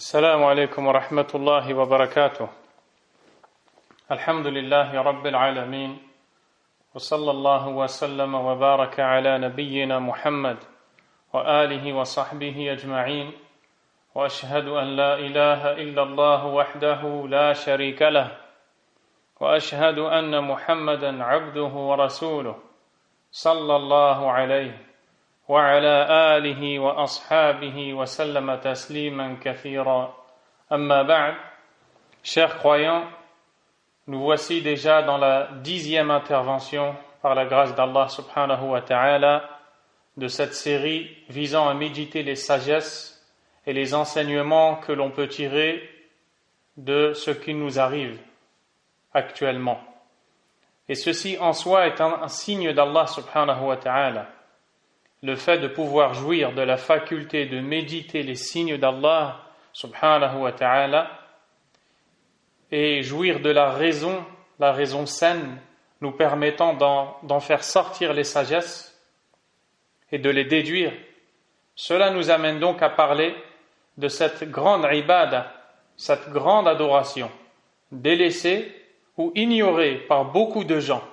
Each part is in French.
السلام عليكم ورحمة الله وبركاته. الحمد لله رب العالمين وصلى الله وسلم وبارك على نبينا محمد وآله وصحبه أجمعين وأشهد أن لا إله إلا الله وحده لا شريك له وأشهد أن محمدا عبده ورسوله صلى الله عليه وعلى آله وأصحابه وسلم تسليما كثيرا أما بعد. Chers croyants, nous voici déjà dans la 10e intervention par la grâce d'Allah subhanahu wa ta'ala de cette série visant à méditer les sagesses et les enseignements que l'on peut tirer de ce qui nous arrive actuellement. Et ceci en soi est un signe d'Allah subhanahu wa ta'ala. Le fait de pouvoir jouir de la faculté de méditer les signes d'Allah subhanahu wa ta'ala et jouir de la raison saine nous permettant d'en faire sortir les sagesses et de les déduire, cela nous amène donc à parler de cette grande ibada, cette grande adoration, délaissée ou ignorée par beaucoup de gens.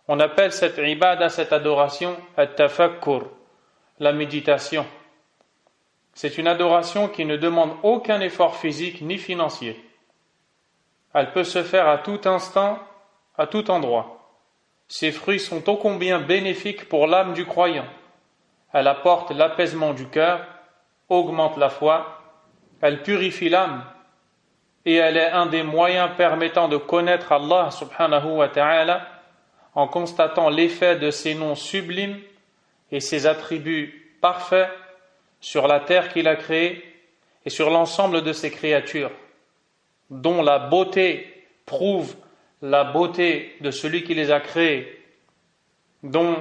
On appelle cette ibada, cette adoration, at-tafakkur, la méditation. C'est une adoration qui ne demande aucun effort physique ni financier. Elle peut se faire à tout instant, à tout endroit. Ses fruits sont ô combien bénéfiques pour l'âme du croyant. Elle apporte l'apaisement du cœur, augmente la foi, elle purifie l'âme et elle est un des moyens permettant de connaître Allah subhanahu wa ta'ala en constatant l'effet de ses noms sublimes et ses attributs parfaits sur la terre qu'il a créée et sur l'ensemble de ses créatures, dont la beauté prouve la beauté de celui qui les a créées, dont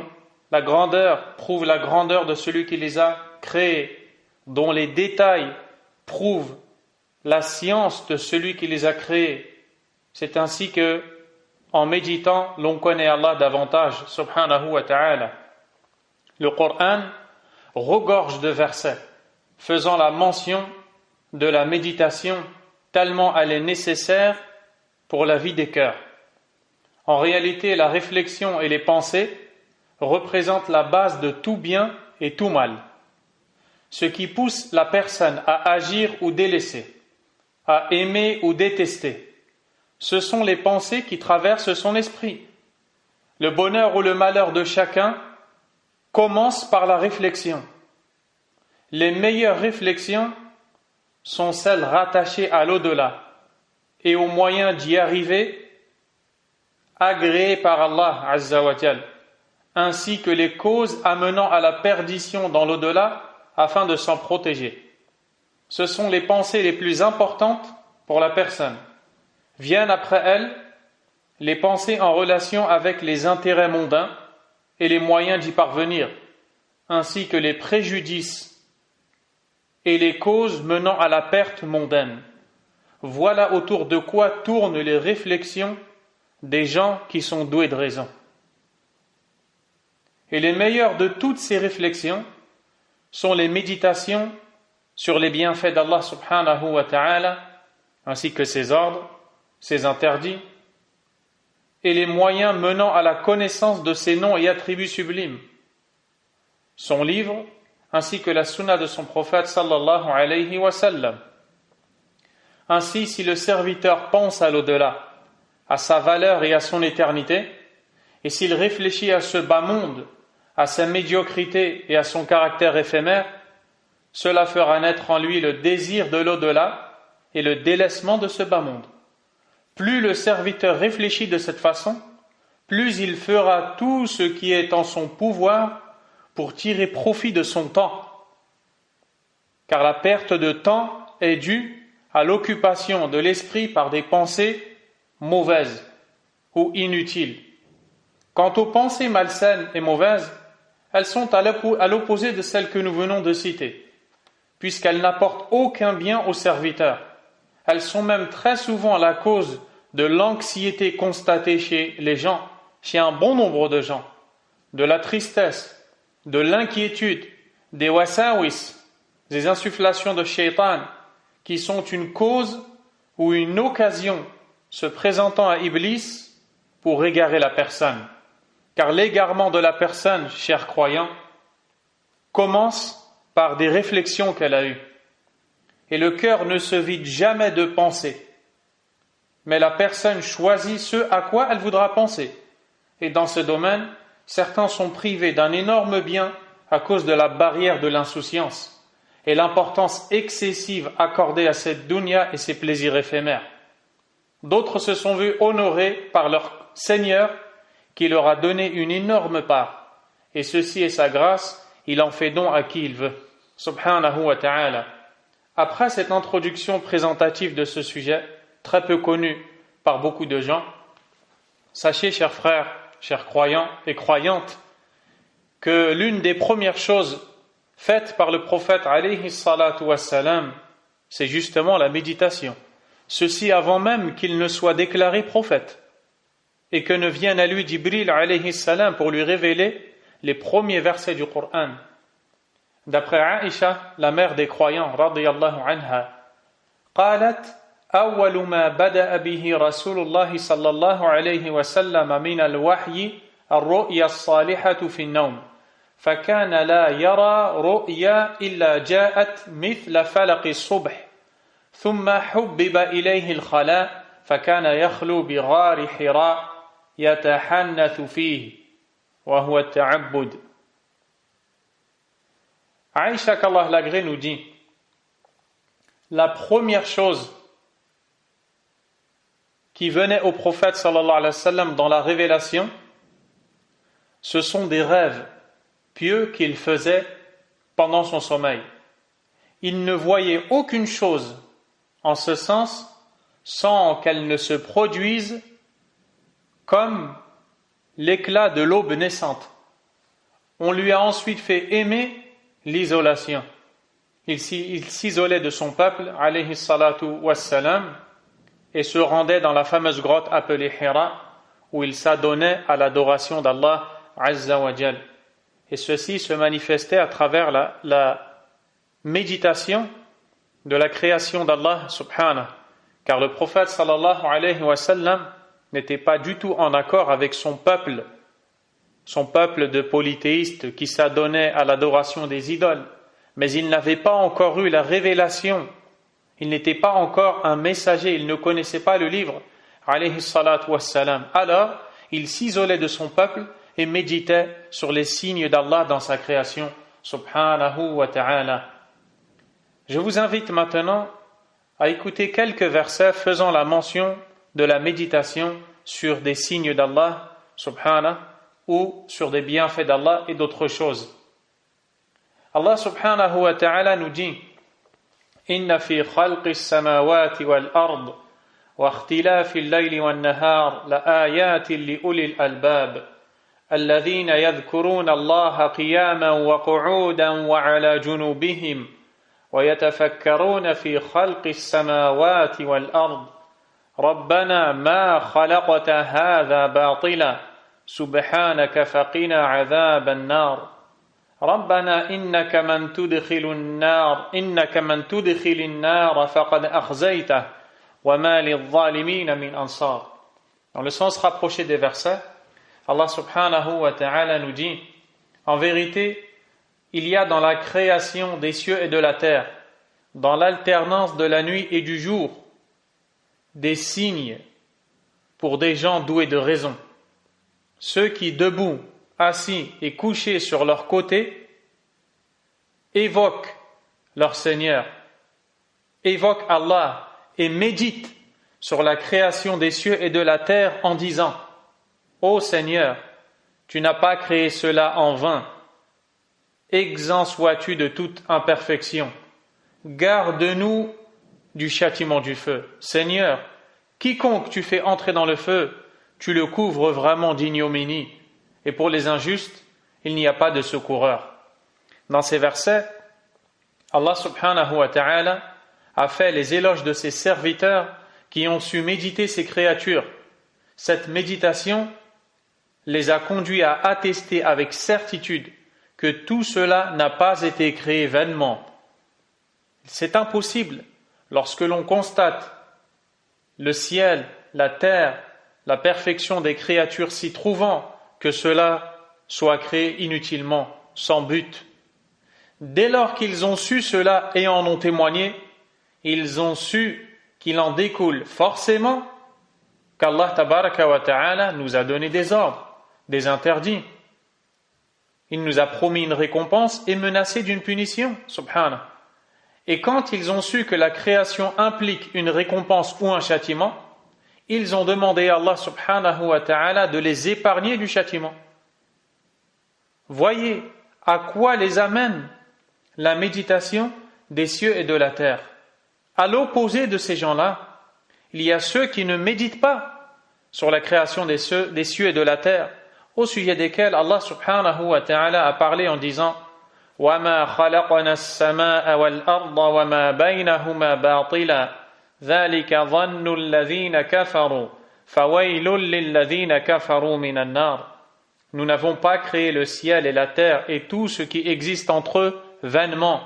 la grandeur prouve la grandeur de celui qui les a créés, dont les détails prouvent la science de celui qui les a créés. C'est ainsi que, en méditant, l'on connaît Allah davantage, subhanahu wa ta'ala. Le Coran regorge de versets faisant la mention de la méditation tellement elle est nécessaire pour la vie des cœurs. En réalité, la réflexion et les pensées représentent la base de tout bien et tout mal. Ce qui pousse la personne à agir ou délaisser, à aimer ou détester, ce sont les pensées qui traversent son esprit. Le bonheur ou le malheur de chacun commence par la réflexion. Les meilleures réflexions sont celles rattachées à l'au-delà et aux moyens d'y arriver agréés par Allah Azza wa Jal, ainsi que les causes amenant à la perdition dans l'au-delà afin de s'en protéger. Ce sont les pensées les plus importantes pour la personne. Viennent après elles les pensées en relation avec les intérêts mondains et les moyens d'y parvenir, ainsi que les préjudices et les causes menant à la perte mondaine. Voilà autour de quoi tournent les réflexions des gens qui sont doués de raison. Et les meilleures de toutes ces réflexions sont les méditations sur les bienfaits d'Allah subhanahu wa ta'ala, ainsi que ses ordres, ses interdits, et les moyens menant à la connaissance de ses noms et attributs sublimes. Son livre, ainsi que la sunna de son prophète sallallahu alayhi wa sallam. Ainsi, si le serviteur pense à l'au-delà, à sa valeur et à son éternité, et s'il réfléchit à ce bas monde, à sa médiocrité et à son caractère éphémère, cela fera naître en lui le désir de l'au-delà et le délaissement de ce bas monde. Plus le serviteur réfléchit de cette façon, plus il fera tout ce qui est en son pouvoir pour tirer profit de son temps. Car la perte de temps est due à l'occupation de l'esprit par des pensées mauvaises ou inutiles. Quant aux pensées malsaines et mauvaises, elles sont à l'opposé de celles que nous venons de citer, puisqu'elles n'apportent aucun bien au serviteur. Elles sont même très souvent la cause de l'anxiété constatée chez les gens, chez un bon nombre de gens, de la tristesse, de l'inquiétude, des wasawis, des insufflations de shaitan qui sont une cause ou une occasion se présentant à Iblis pour égarer la personne. Car l'égarement de la personne, chers croyants, commence par des réflexions qu'elle a eues. Et le cœur ne se vide jamais de pensées. Mais la personne choisit ce à quoi elle voudra penser. Et dans ce domaine, certains sont privés d'un énorme bien à cause de la barrière de l'insouciance et l'importance excessive accordée à cette dunya et ses plaisirs éphémères. D'autres se sont vus honorés par leur Seigneur qui leur a donné une énorme part. Et ceci est sa grâce, il en fait don à qui il veut. Subhanahu wa ta'ala. Après cette introduction présentative de ce sujet, très peu connu par beaucoup de gens, sachez, chers frères, chers croyants et croyantes, que l'une des premières choses faites par le prophète alayhi salatu wassalam, c'est justement la méditation. Ceci avant même qu'il ne soit déclaré prophète et que ne vienne à lui Jibril alayhi salam pour lui révéler les premiers versets du Coran. D'après Aïcha, la mère des croyants, radiyallahu anha, قالت أول ما بدأ به رسول الله صلى الله عليه وسلم من الوحي الرؤيا الصالحة في النوم فكان لا يرى رؤيا إلا جاءت مثل فلق الصبح ثم حبب إليه الخلاء فكان يخلو بغار حراء يتحنث فيه وهو التعبد. Aïcha qu'Allah l'agrée nous dit: la première chose qui venait au prophète sallallahu alayhi wa sallam dans la révélation, ce sont des rêves pieux qu'il faisait pendant son sommeil. Il ne voyait aucune chose en ce sens sans qu'elle ne se produise comme l'éclat de l'aube naissante. On lui a ensuite fait aimer l'isolation. Il s'isolait de son peuple, alayhi salatu wassalam, et se rendait dans la fameuse grotte appelée Hira, où il s'adonnait à l'adoration d'Allah Azza wa Jal. Et ceci se manifestait à travers la méditation de la création d'Allah subhanahu. Car le prophète sallallahu alayhi wa sallam n'était pas du tout en accord avec son peuple de polythéistes qui s'adonnaient à l'adoration des idoles. Mais il n'avait pas encore eu la révélation. Il n'était pas encore un messager, il ne connaissait pas le livre, alayhi salatu wassalam. Alors, il s'isolait de son peuple et méditait sur les signes d'Allah dans sa création, subhanahu wa ta'ala. Je vous invite maintenant à écouter quelques versets faisant la mention de la méditation sur des signes d'Allah, subhanahu, ou sur des bienfaits d'Allah et d'autres choses. Allah subhanahu wa ta'ala nous dit: إن في خلق السماوات والأرض واختلاف الليل والنهار لآيات لأولي الألباب الذين يذكرون الله قياما وقعودا وعلى جنوبهم ويتفكرون في خلق السماوات والأرض ربنا ما خلقت هذا باطلا سبحانك فقنا عذاب النار ربنا إنك من تدخل النار فقد أخزيته وما للظالمين من أنصار. Dans le sens rapproché des versets, Allah subhanahu wa ta'ala nous dit: en vérité, il y a dans la création des cieux et de la terre, dans l'alternance de la nuit et du jour, des signes pour des gens doués de raison. Ceux qui, debout, assis et couchés sur leur côté, évoquent leur Seigneur, évoquent Allah et méditent sur la création des cieux et de la terre en disant: Ô Seigneur, tu n'as pas créé cela en vain, exempt sois-tu de toute imperfection, garde-nous du châtiment du feu. Seigneur, quiconque tu fais entrer dans le feu, tu le couvres vraiment d'ignominie. Et pour les injustes, il n'y a pas de secoureur. Dans ces versets, Allah subhanahu wa ta'ala a fait les éloges de ses serviteurs qui ont su méditer ses créatures. Cette méditation les a conduits à attester avec certitude que tout cela n'a pas été créé vainement. C'est impossible lorsque l'on constate le ciel, la terre, la perfection des créatures s'y trouvant, que cela soit créé inutilement, sans but. Dès lors qu'ils ont su cela et en ont témoigné, ils ont su qu'il en découle forcément qu'Allah tabaraka wa ta'ala nous a donné des ordres, des interdits. Il nous a promis une récompense et menacé d'une punition, subhanah. Et quand ils ont su que la création implique une récompense ou un châtiment, ils ont demandé à Allah subhanahu wa ta'ala de les épargner du châtiment. Voyez à quoi les amène la méditation des cieux et de la terre. À l'opposé de ces gens-là, il y a ceux qui ne méditent pas sur la création des cieux et de la terre, au sujet desquels Allah subhanahu wa ta'ala a parlé en disant وَمَا خَلَقْنَا السَّمَاءَ وَالْأَرْضَ وَمَا بَيْنَهُمَا بَاطِلًا ذَلِكَ ظَنُّ الَّذِينَ كَفَرُوا فَوَيْلٌ لِلَّذِينَ كَفَرُوا مِنَ النَّارِ. Nous n'avons pas créé le ciel et la terre et tout ce qui existe entre eux vainement.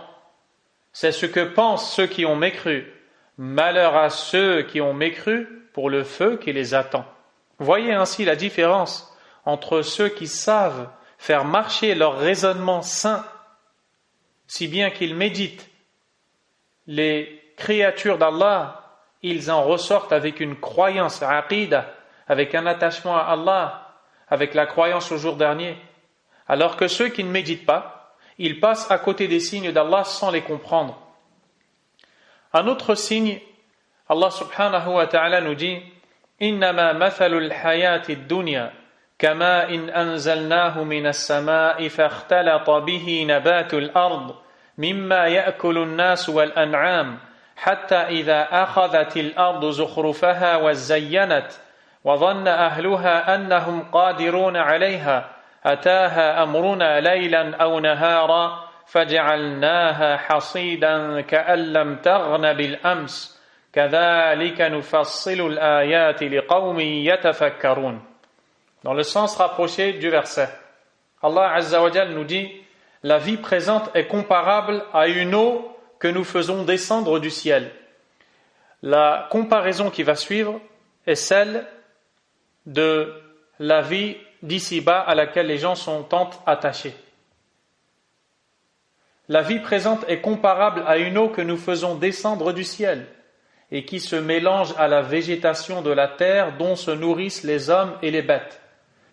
C'est ce que pensent ceux qui ont mécru. Malheur à ceux qui ont mécru pour le feu qui les attend. Voyez ainsi la différence entre ceux qui savent faire marcher leur raisonnement sain, si bien qu'ils méditent les créatures d'Allah, ils en ressortent avec une croyance aqida, avec un attachement à Allah, avec la croyance au jour dernier, alors que ceux qui ne méditent pas, ils passent à côté des signes d'Allah sans les comprendre. Un autre signe, Allah subhanahu wa ta'ala nous dit إنما مثل الحياة الدنيا كماء إن أنزلناه من السماء فاختلط به نبات الأرض مما يأكل الناس والأنعام حتى إذا أخذت الأرض زخرفها وزينت وظن أهلها أنهم قادرون عليها أتاها أمرنا ليلا أو نهارا فجعلناها حصيدا كأن لم تغن بالأمس كذلك نفصل الآيات لقوم يتفكرون. Dans le sens rapproché du verset, Allah Azza wa Jal nous dit: la vie présente est comparable à une eau que nous faisons descendre du ciel. La comparaison qui va suivre est celle de la vie d'ici-bas à laquelle les gens sont tant attachés. La vie présente est comparable à une eau que nous faisons descendre du ciel et qui se mélange à la végétation de la terre dont se nourrissent les hommes et les bêtes.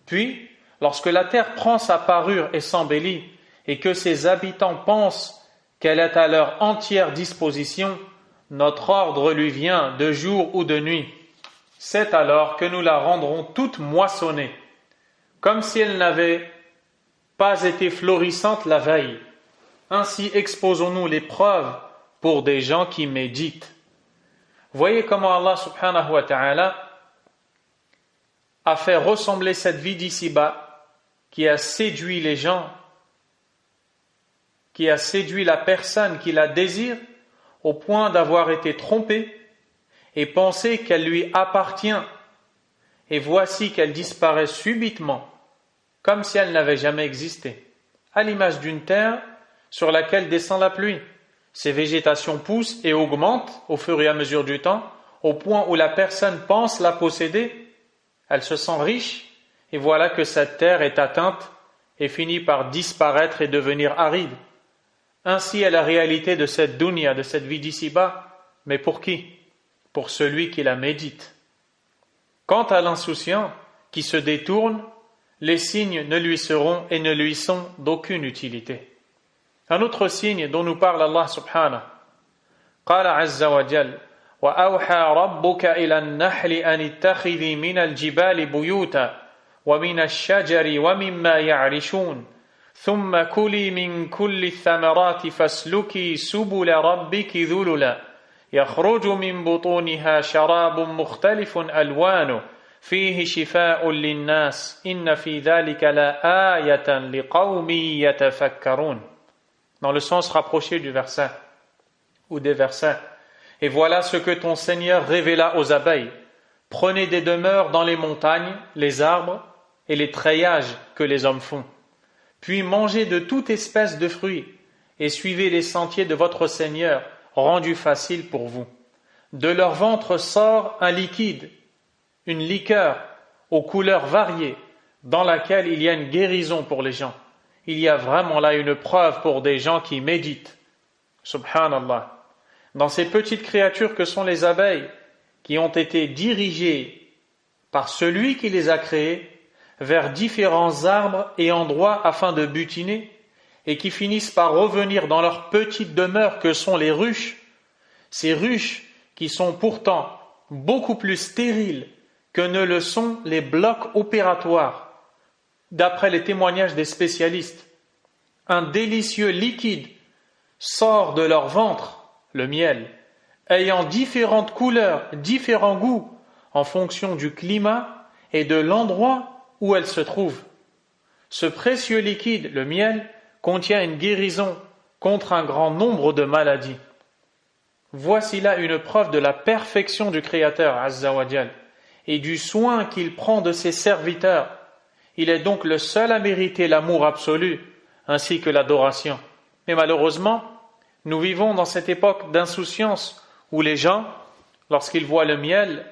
Puis, lorsque la terre prend sa parure et s'embellit, et que ses habitants pensent qu'elle est à leur entière disposition, notre ordre lui vient de jour ou de nuit. C'est alors que nous la rendrons toute moissonnée, comme si elle n'avait pas été florissante la veille. Ainsi exposons-nous les preuves pour des gens qui méditent. Voyez comment Allah subhanahu wa ta'ala a fait ressembler cette vie d'ici-bas qui a séduit les gens, qui a séduit la personne qui la désire au point d'avoir été trompée et penser qu'elle lui appartient. Et voici qu'elle disparaît subitement, comme si elle n'avait jamais existé, à l'image d'une terre sur laquelle descend la pluie. Ces végétations poussent et augmentent au fur et à mesure du temps, au point où la personne pense la posséder. Elle se sent riche, et voilà que cette terre est atteinte et finit par disparaître et devenir aride. Ainsi est la réalité de cette dunya, de cette vie d'ici-bas, mais pour qui? Pour celui qui la médite. Quant à l'insouciant qui se détourne, les signes ne lui seront et ne lui sont d'aucune utilité. Un autre signe dont nous parle Allah subhanahu. Qala azza wa jal وأوحى ربك إلى النحل أن اتخذي من الجبال بيوتا ومن الشجر ومما يعرشون ثم كلي من كل الثمرات فاسلكي سبل ربك ذللا يخرج من بطونها شراب مختلف ألوانه فيه شفاء للناس إن في ذلك لآية لقوم يتفكرون. Dans le sens rapproché du verset ou des versets. Et voilà ce que ton Seigneur révéla aux abeilles. Prenez des demeures dans les montagnes, les arbres et les treillages que les hommes font. Puis mangez de toute espèce de fruits et suivez les sentiers de votre Seigneur, rendus faciles pour vous. de leur ventre sort un liquide, une liqueur aux couleurs variées, dans laquelle il y a une guérison pour les gens. Il y a vraiment là une preuve pour des gens qui méditent. Subhanallah. Dans ces petites créatures que sont les abeilles, qui ont été dirigées par celui qui les a créées vers différents arbres et endroits afin de butiner, et qui finissent par revenir dans leur petite demeure que sont les ruches, ces ruches qui sont pourtant beaucoup plus stériles que ne le sont les blocs opératoires. D'après les témoignages des spécialistes, un délicieux liquide sort de leur ventre, le miel, ayant différentes couleurs, différents goûts, en fonction du climat et de l'endroit où elle se trouve. Ce précieux liquide, le miel, contient une guérison contre un grand nombre de maladies. Voici là une preuve de la perfection du Créateur, Azza wa Jal, et du soin qu'il prend de ses serviteurs. Il est donc le seul à mériter l'amour absolu, ainsi que l'adoration. Mais malheureusement, nous vivons dans cette époque d'insouciance où les gens, lorsqu'ils voient le miel,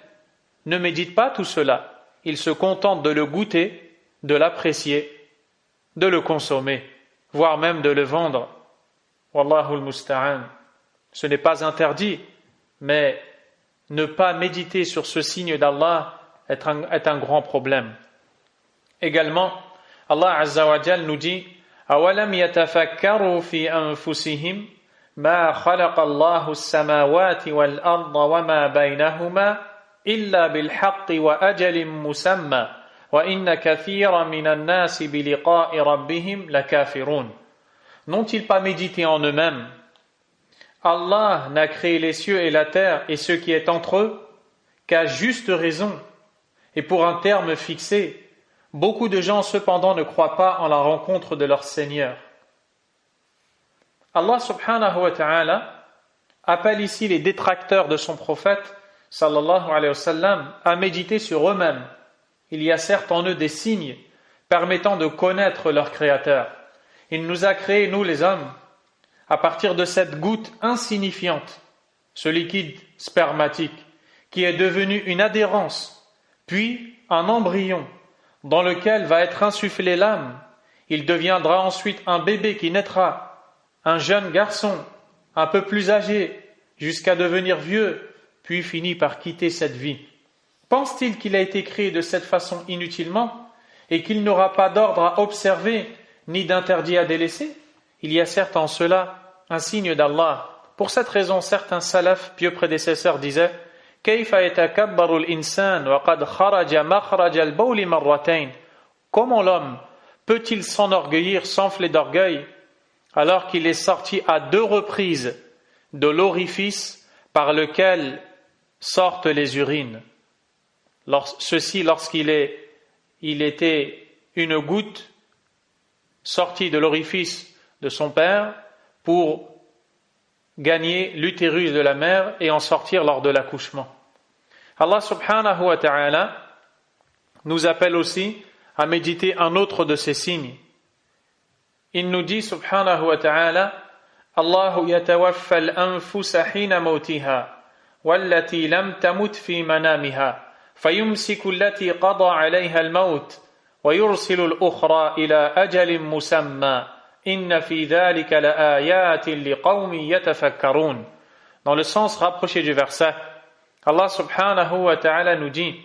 ne méditent pas tout cela. Ils se contentent de le goûter, de l'apprécier, de le consommer, voire même de le vendre. Wallahu al-musta'an. Ce n'est pas interdit, mais ne pas méditer sur ce signe d'Allah est un grand problème. Également, Allah Azza wa Jal nous dit أَوَلَمْ يَتَفَكَّرُوا فِي أَنفُسِهِمْ مَا خَلَقَ اللَّهُ السَّمَاوَاتِ وَالْأَرْضَ وَمَا بَيْنَهُمَا إِلَّا بِالْحَقِّ وَأَجَلٍ مُّسَمًّى وَإِنَّ كَثِيرًا مِنَ النَّاسِ بِلِقَاءِ رَبِّهِمْ لَكَافِرُونَ. N'ont-ils pas médité en eux-mêmes? Allah n'a créé les cieux et la terre et ce qui est entre eux qu'à juste raison et pour un terme fixé. Beaucoup de gens cependant ne croient pas en la rencontre de leur Seigneur. Allah subhanahu wa ta'ala appelle ici les détracteurs de son prophète sallallahu alayhi wa sallam à méditer sur eux-mêmes. Il y a certes en eux des signes permettant de connaître leur Créateur. Il nous a créés, nous les hommes, à partir de cette goutte insignifiante, ce liquide spermatique, qui est devenu une adhérence, puis un embryon, dans lequel va être insufflée l'âme. Il deviendra ensuite un bébé qui naîtra, un jeune garçon, un peu plus âgé, jusqu'à devenir vieux, puis finit par quitter cette vie. Pense-t-il qu'il a été créé de cette façon inutilement, et qu'il n'aura pas d'ordre à observer, ni d'interdit à délaisser? Il y a certes en cela un signe d'Allah. Pour cette raison, certains salafs, pieux prédécesseurs, disaient كيف يتكبر الإنسان وقد خرج مخرج البول مرتين. Comment l'homme peut-il s'enorgueillir, s'enfler d'orgueil, alors qu'il est sorti à 2 reprises de l'orifice par lequel sortent les urines? Ceci lorsqu'il était une goutte sortie de l'orifice de son père pour gagner l'utérus de la mère et en sortir lors de l'accouchement. Allah subhanahu wa ta'ala nous appelle aussi à méditer un autre de ces signes. Il nous dit subhanahu wa ta'ala Allahu yatawaffa al-anfusa hina mawtiha wallati lam tamut fi manamiha fayumsiku allati qada 'alayha al-maut wa yursilu al-ukhra ila ajalin musamma. Inna fi dhalika la'ayatin liqawmin yatafakkarun. Dans le sens rapproché du verset, Allah subhanahu wa ta'ala nous dit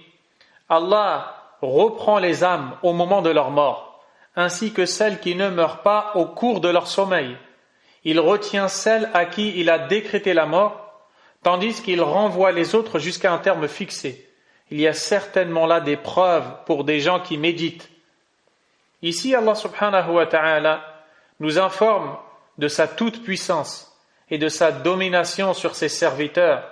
Allah reprend les âmes au moment de leur mort, ainsi que celles qui ne meurent pas au cours de leur sommeil. Il retient celles à qui il a décrété la mort, tandis qu'il renvoie les autres jusqu'à un terme fixé. Il y a certainement là des preuves pour des gens qui méditent. Ici, Allah subhanahu wa ta'ala nous informe de sa toute-puissance et de sa domination sur ses serviteurs,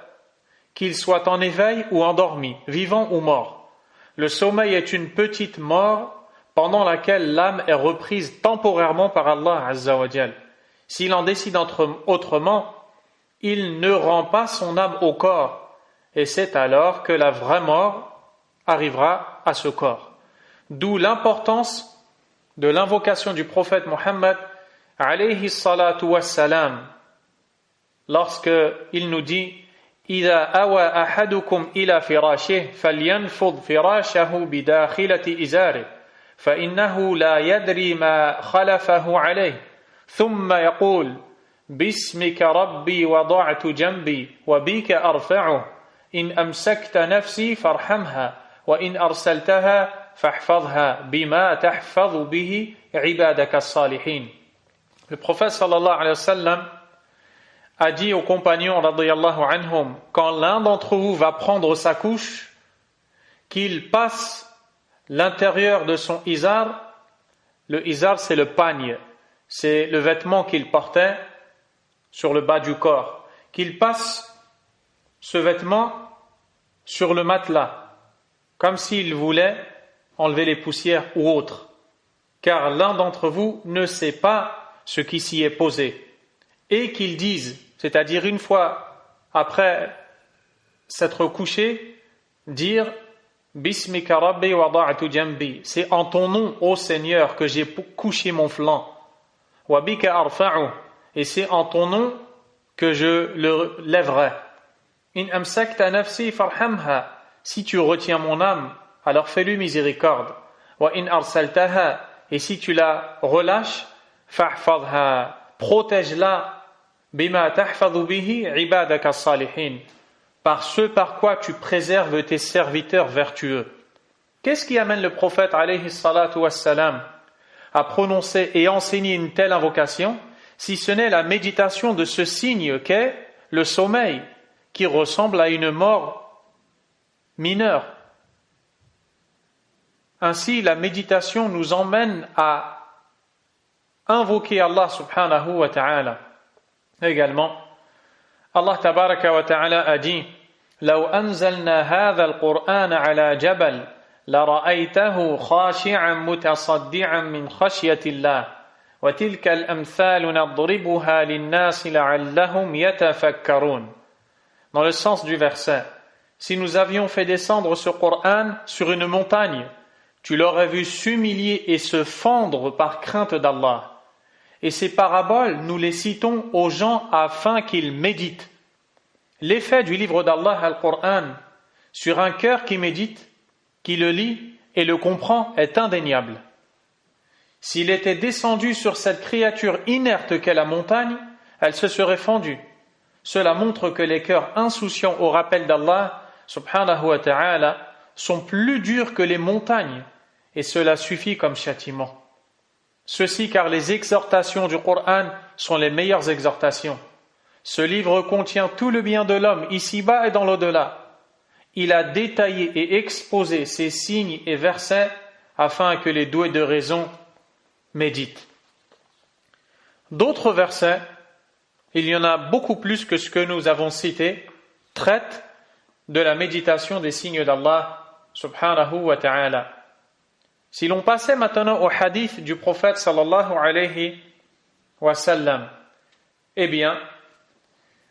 qu'ils soient en éveil ou endormis, vivants ou morts. Le sommeil est une petite mort pendant laquelle l'âme est reprise temporairement par Allah Azza wa Jal. S'il en décide autrement, il ne rend pas son âme au corps, et c'est alors que la vraie mort arrivera à ce corps. D'où l'importance de l'invocation du prophète Mohammed alayhi salatu wassalam, lorsqu'il nous dit إذا أوى أحدكم إلى فراشه فلينفض فراشه بداخلة إزاره فإنه لا يدري ما خلفه عليه ثم يقول باسمك ربي وضعت جنبي وبك أرفعه إن أمسكت نفسي فارحمها وإن أرسلتها فاحفظها بما تحفظ به عبادك الصالحين. Le prophète sallallahu alayhi wa sallam a dit aux compagnons radiyallahu anhum, quand l'un d'entre vous va prendre sa couche, qu'il passe l'intérieur de son izar. Le izar, c'est le pagne, c'est le vêtement qu'il portait sur le bas du corps, qu'il passe ce vêtement sur le matelas, comme s'il voulait enlever les poussières ou autres, car l'un d'entre vous ne sait pas ce qui s'y est posé, et qu'il dise, c'est-à-dire une fois après s'être couché, dire Bismika Rabbi wada'tu jambi, c'est en ton nom, ô Seigneur, que j'ai couché mon flanc, wa bika arfa'u, et c'est en ton nom que je le lèverai. In amsakta nafsi farhamha, si tu retiens mon âme, alors fais-lui miséricorde. Wa in arsaltaha, et si tu la relâches, fahfadha, protège-la, bima tahfadhu bihi ibadaka salihin, par ce par quoi tu préserves tes serviteurs vertueux. Qu'est-ce qui amène le prophète alayhi salatu wassalam à prononcer et enseigner une telle invocation, si ce n'est la méditation de ce signe qu'est le sommeil, qui ressemble à une mort mineure. Ainsi, la méditation nous emmène à invoquer Allah subhanahu wa ta'ala. Également, Allah tabaraka wa ta'ala a dit لو أنزلنا هذا القرآن على جبل لرأيته خاشعا متصدعا من خشية الله وتلك الأمثال نضربها للناس لعلهم يتفكرون. Dans le sens du verset, si nous avions fait descendre ce Coran sur une montagne, tu l'aurais vu s'humilier et se fendre par crainte d'Allah. Et ces paraboles, nous les citons aux gens afin qu'ils méditent. L'effet du livre d'Allah, Al-Qur'an, sur un cœur qui médite, qui le lit et le comprend, est indéniable. S'il était descendu sur cette créature inerte qu'est la montagne, elle se serait fendue. Cela montre que les cœurs insouciants au rappel d'Allah, subhanahu wa ta'ala, sont plus durs que les montagnes, et cela suffit comme châtiment. Ceci car les exhortations du Coran sont les meilleures exhortations. Ce livre contient tout le bien de l'homme, ici-bas et dans l'au-delà. Il a détaillé et exposé ces signes et versets afin que les doués de raison méditent. D'autres versets, il y en a beaucoup plus que ce que nous avons cité, traitent de la méditation des signes d'Allah subhanahu wa ta'ala. Si l'on passait maintenant au hadith du prophète sallallahu alayhi wa sallam, eh bien,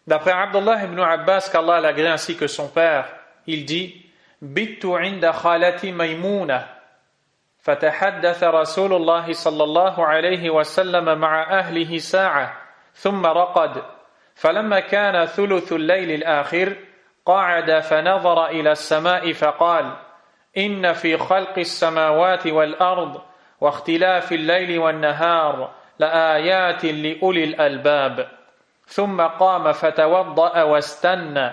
d'après Abdullah ibn Abbas, qu'Allah l'agrée ainsi que son père, il dit Bittu inda khalati maymuna fatahaddatha Rasulullah sallallahu alayhi wa sallam ma'a ahlihi sa'a ثم رقد فلما كان ثلث الليل الآخر قعد فنظر إلى السماء فقال إن في خلق السماوات والأرض واختلاف الليل والنهار لآيات لأولي الألباب ثم قام فتوضأ واستنى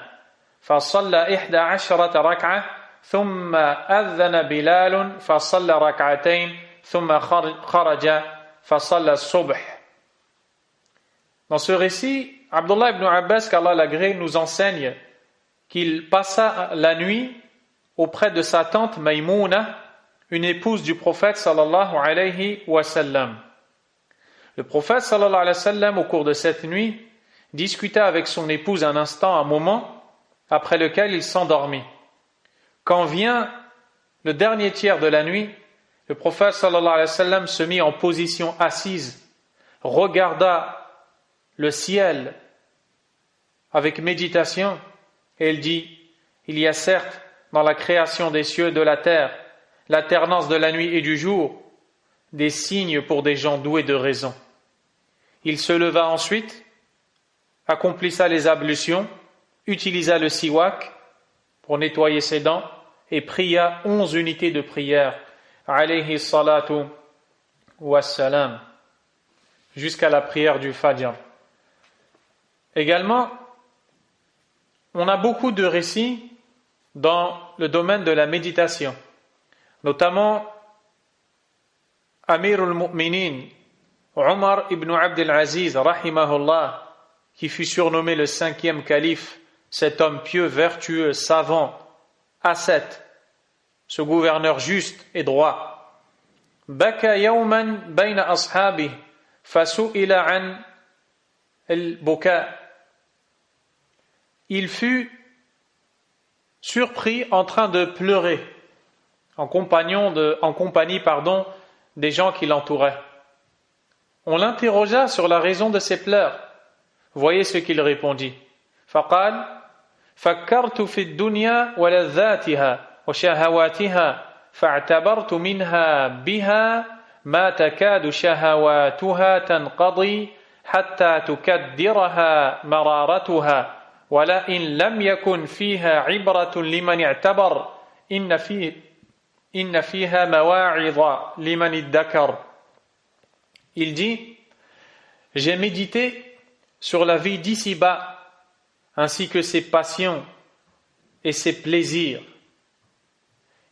فصلى 11 ركعة ثم أذن بلال فصلى ركعتين ثم خرج فصلى الصبح. Dans ce récit, Abdullah ibn Abbas, qu'Allah l'agrée, nous enseigne qu'il passa la nuit auprès de sa tante Maïmouna, une épouse du prophète sallallahu alayhi wa sallam. Le prophète sallallahu alayhi wa sallam, au cours de cette nuit, discuta avec son épouse un instant, un moment, après lequel il s'endormit. Quand vient le dernier tiers de la nuit, le prophète sallallahu alayhi wa sallam se mit en position assise, regarda le ciel avec méditation, et il dit, il y a certes dans la création des cieux et de la terre, l'alternance de la nuit et du jour, des signes pour des gens doués de raison. Il se leva ensuite, accomplissa les ablutions, utilisa le siwak pour nettoyer ses dents et pria 11 unités de prière, alayhi salatu wassalam, jusqu'à la prière du Fajr. Également, on a beaucoup de récits dans le domaine de la méditation, notamment Amir al-Mu'minin, Omar ibn Abdel Aziz, rahimahullah, qui fut surnommé le 5e calife, cet homme pieux, vertueux, savant, ascète, ce gouverneur juste et droit. Baka yawman bayna ashabihi fasu'ila an al-buka. Il fut surpris en train de pleurer en compagnie des gens qui l'entouraient. On l'interrogea sur la raison de ses pleurs. Voyez ce qu'il répondit. فقال فكرت في الدنيا ولذاتها وشهواتها فاعتبرت منها بها ما تكاد شهواتها تنقضي حتى تكدرها مرارتها ولئن لم يكن فيها عبرة لمن اعتبر إن فيها مواعظ لمن ادكر. Il dit, j'ai médité sur la vie d'ici-bas, ainsi que ses passions et ses plaisirs,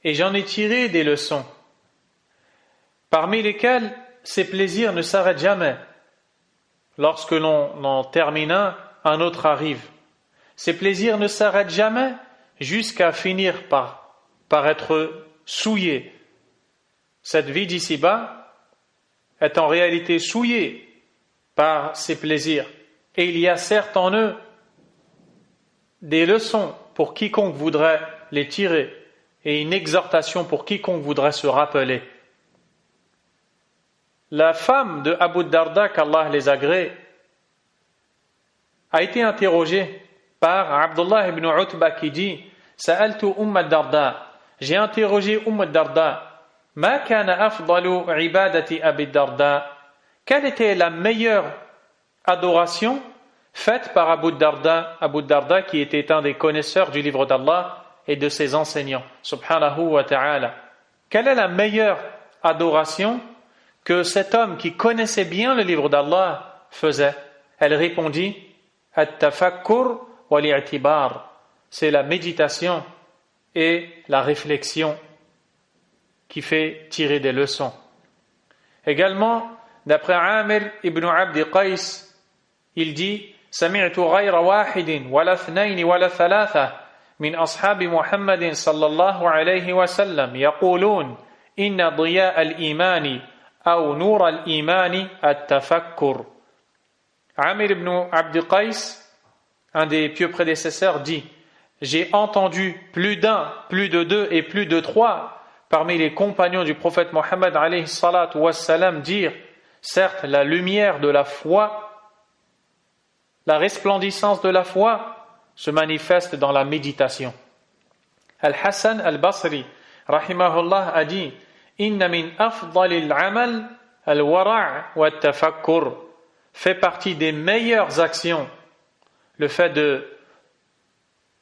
et j'en ai tiré des leçons, parmi lesquelles ces plaisirs ne s'arrêtent jamais. Lorsque l'on en termine un autre arrive. Ces plaisirs ne s'arrêtent jamais jusqu'à finir par être souillés. Cette vie d'ici-bas est en réalité souillée par ces plaisirs. Et il y a certes en eux des leçons pour quiconque voudrait les tirer et une exhortation pour quiconque voudrait se rappeler. La femme de Abu Darda, qu'Allah les agrée, a été interrogée par Abdullah ibn Utba qui dit Sa'altu Darda, j'ai interrogé Darda, Ma kana afdalu ibadati Abi Darda, quelle était la meilleure adoration faite par Abu Darda qui était un des connaisseurs du livre d'Allah et de ses enseignants, subhanahu wa ta'ala. Quelle est la meilleure adoration que cet homme qui connaissait bien le livre d'Allah faisait? Elle répondit At-tafakkur wal-i'tibar, c'est la méditation et la réflexion qui fait tirer des leçons. Également, d'après Amir ibn Abdi Qais, il dit سمعت غير واحد ولا اثنين ولا ثلاثة من أصحاب محمد صلى الله عليه وسلم يقولون إن ضياء الإيمان أو نور الإيمان التفكر. Amir ibn Abdi Qais, un des pieux prédécesseurs, dit j'ai entendu plus d'un, plus de deux et plus de trois parmi les compagnons du prophète Mohammed alayhi salatu wassalam dire certes la lumière de la foi, la resplendissance de la foi se manifeste dans la méditation. Al-Hassan al-Basri rahimahullah a dit inna min afdalil amal al-wara' wa at-tafakkur, fait partie des meilleures actions le fait de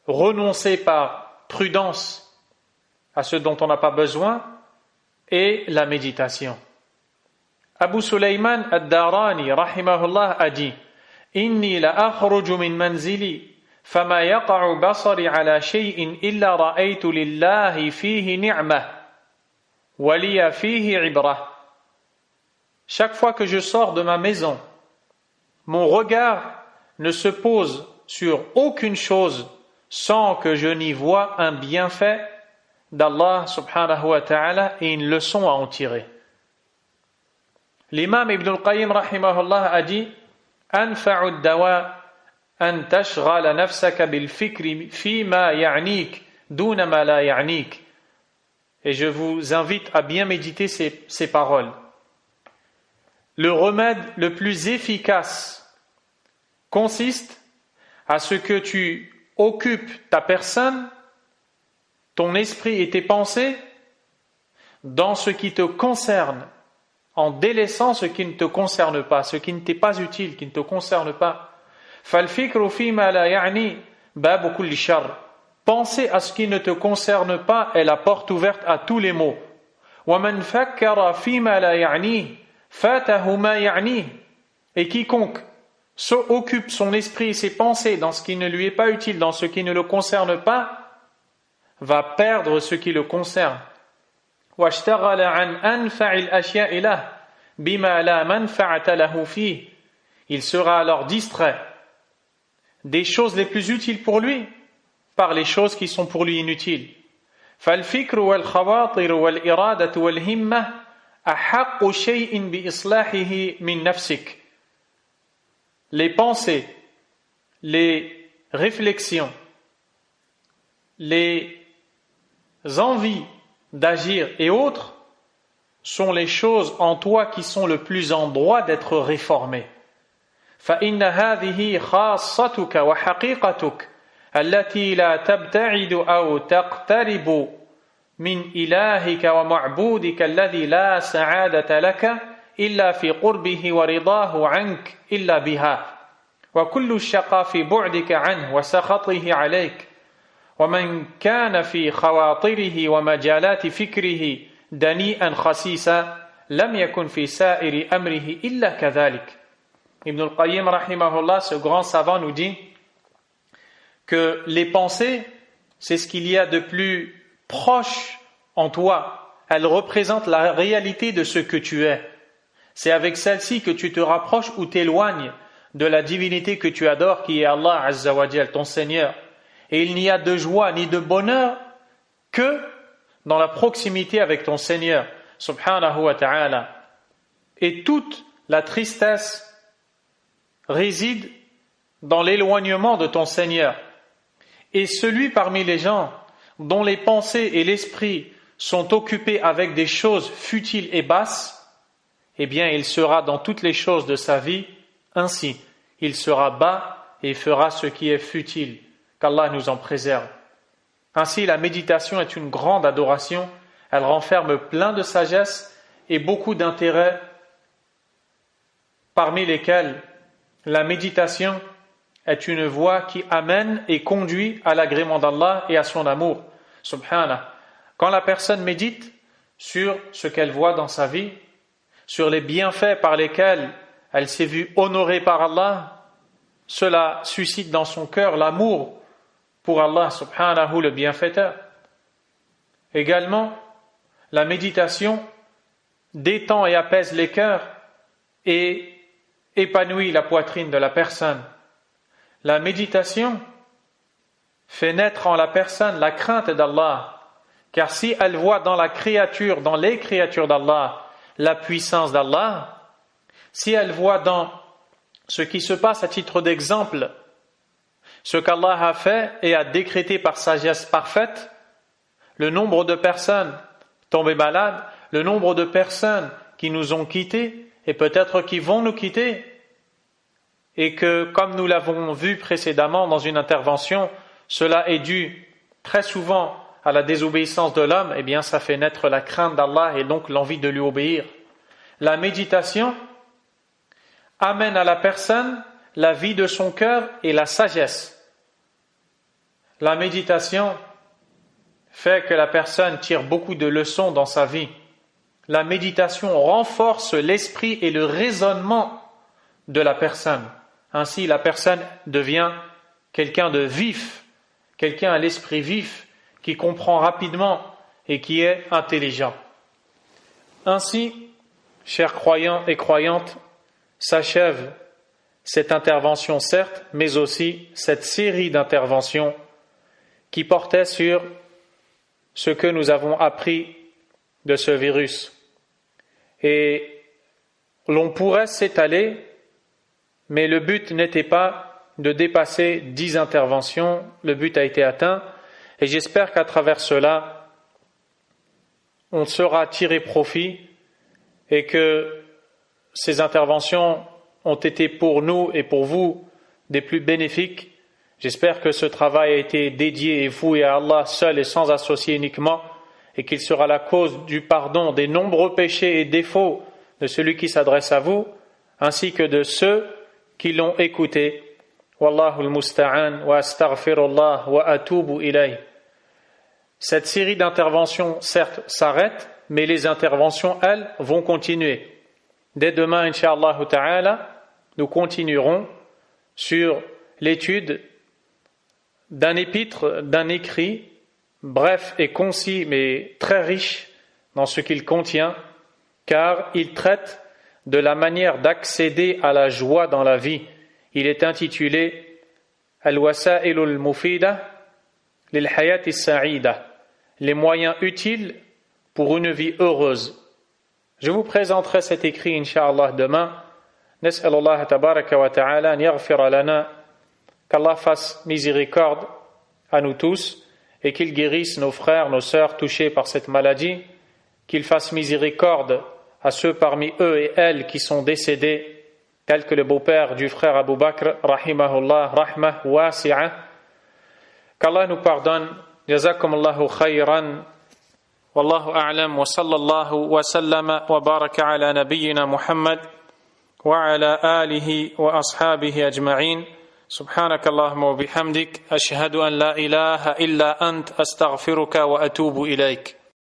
renoncer par prudence à ce dont on n'a pas besoin et la méditation. Abu Sulayman ad-Darani rahimahullah a dit Inni la akhruju min manzili fama yaqa'u basari ala shay'in illa ra'aytu lillahi fihi ni'mah wa liya fihi ibrah. Chaque fois que je sors de ma maison, mon regard ne se pose sur aucune chose sans que je n'y vois un bienfait d'Allah subhanahu wa ta'ala et une leçon à en tirer. L'imam Ibn al-Qayyim rahimahullah a dit أنفع الدواء أن تشغل نفسك بالفكر فيما يعنيك دون ما لا يعنيك. Et je vous invite à bien méditer ces paroles. Le remède le plus efficace consiste à ce que tu occupes ta personne, ton esprit et tes pensées dans ce qui te concerne, en délaissant ce qui ne te concerne pas, ce qui ne t'est pas utile, qui ne te concerne pas. فَالْفِكْرُ فِي مَا لَا يَعْنِي babu kulli shar. Penser à ce qui ne te concerne pas est la porte ouverte à tous les maux. وَمَنْ فَكَّرَ فِيمَا لَا يَعْنِيهِ فَاتَهُ مَا يَعْنِيهِ. Et quiconque occupe son esprit et ses pensées dans ce qui ne lui est pas utile, dans ce qui ne le concerne pas, va perdre ce qui le concerne. وَاشْتَغَلَ عَنْ أَنْفَعِ الْأَشْيَاءِ لَهُ بِمَا لَا مَنْفَعَةَ لَهُ فِيهِ. Il sera alors distrait des choses les plus utiles pour lui par les choses qui sont pour lui inutiles. فالفكر والخواطر والإرادة والهمة أحق شيء بإصلاحه من نفسك. Les pensées, les réflexions, les envies d'agir et autres sont les choses en toi qui sont le plus en droit d'être réformées. فإن هذه خاصتك وحقيقتك التي لا تبتعد أو تقترب من إلهك ومعبودك الذي لا سعادة لك إلا في قربه ورضاه عنك إلا بها وكل الشقاء في بعدك عنه وسخطه عليك ومن كان في خواطره ومجالات فكره دنيئا خسيسا لم يكن في سائر أمره إلا كذلك. Ibn al-Qayyim rahimahullah, ce grand savant, nous dit que les pensées, c'est ce qu'il y a de plus proche en toi. Elles représentent la réalité de ce que tu es. C'est avec celle-ci que tu te rapproches ou t'éloignes de la divinité que tu adores, qui est Allah Azza wa Jal, ton Seigneur. Et il n'y a de joie ni de bonheur que dans la proximité avec ton Seigneur, subhanahu wa ta'ala. Et toute la tristesse réside dans l'éloignement de ton Seigneur. Et celui parmi les gens dont les pensées et l'esprit sont occupés avec des choses futiles et basses, eh bien il sera dans toutes les choses de sa vie ainsi. Il sera bas et fera ce qui est futile. Qu'Allah nous en préserve. Ainsi, la méditation est une grande adoration. Elle renferme plein de sagesse et beaucoup d'intérêts, parmi lesquels la méditation est une voie qui amène et conduit à l'agrément d'Allah et à son amour. Subhanah. Quand la personne médite sur ce qu'elle voit dans sa vie, sur les bienfaits par lesquels elle s'est vue honorée par Allah, cela suscite dans son cœur l'amour pour Allah subhanahu le bienfaiteur. Également, la méditation détend et apaise les cœurs et épanouit la poitrine de la personne. La méditation fait naître en la personne la crainte d'Allah, car si elle voit dans la créature, dans les créatures d'Allah, la puissance d'Allah, si elle voit dans ce qui se passe à titre d'exemple, ce qu'Allah a fait et a décrété par sagesse parfaite, le nombre de personnes tombées malades, le nombre de personnes qui nous ont quittés et peut-être qui vont nous quitter, et que, comme nous l'avons vu précédemment dans une intervention, cela est dû très souvent à la désobéissance de l'homme, eh bien ça fait naître la crainte d'Allah et donc l'envie de lui obéir. La méditation amène à la personne la vie de son cœur et la sagesse. La méditation fait que la personne tire beaucoup de leçons dans sa vie. La méditation renforce l'esprit et le raisonnement de la personne. Ainsi, la personne devient quelqu'un de vif, quelqu'un à l'esprit vif, qui comprend rapidement et qui est intelligent. Ainsi, chers croyants et croyantes, s'achève cette intervention certes, mais aussi cette série d'interventions qui portait sur ce que nous avons appris de ce virus. Et l'on pourrait s'étaler, mais le but n'était pas de dépasser 10 interventions, le but a été atteint, et j'espère qu'à travers cela, on saura tirer profit et que ces interventions ont été pour nous et pour vous des plus bénéfiques. J'espère que ce travail a été dédié et voué à Allah seul et sans associer uniquement, et qu'il sera la cause du pardon des nombreux péchés et défauts de celui qui s'adresse à vous, ainsi que de ceux qui l'ont écouté. Wallahu al-musta'an wa astaghfirullah wa atubu ilayh. Cette série d'interventions, certes, s'arrête, mais les interventions, elles, vont continuer. Dès demain, incha'Allah ta'ala, nous continuerons sur l'étude d'un épître, d'un écrit, bref et concis, mais très riche dans ce qu'il contient, car il traite de la manière d'accéder à la joie dans la vie. Il est intitulé Al-Wasa'il al-Mufida lil-Hayat as-Sa'ida, les moyens utiles pour une vie heureuse. Je vous présenterai cet écrit, incha'Allah, demain. Nas'alullah tabaraka wa ta'ala an yaghfira lana, qu'Allah fasse miséricorde à nous tous et qu'il guérisse nos frères, nos sœurs touchés par cette maladie, qu'il fasse miséricorde à ceux parmi eux et elles qui sont décédés, tels que le beau-père du frère Abu Bakr, rahimahullah, rahmah wasi'a, qu'Allah nous pardonne. Jazakumullahu khayran. Wallahu a'lam wa sallallahu wa sallama wa baraka ala nabiyyina Muhammad wa ala alihi wa ashabihi ajma'in. سبحانك اللهم وبحمدك أشهد أن لا إله إلا أنت أستغفرك وأتوب إليك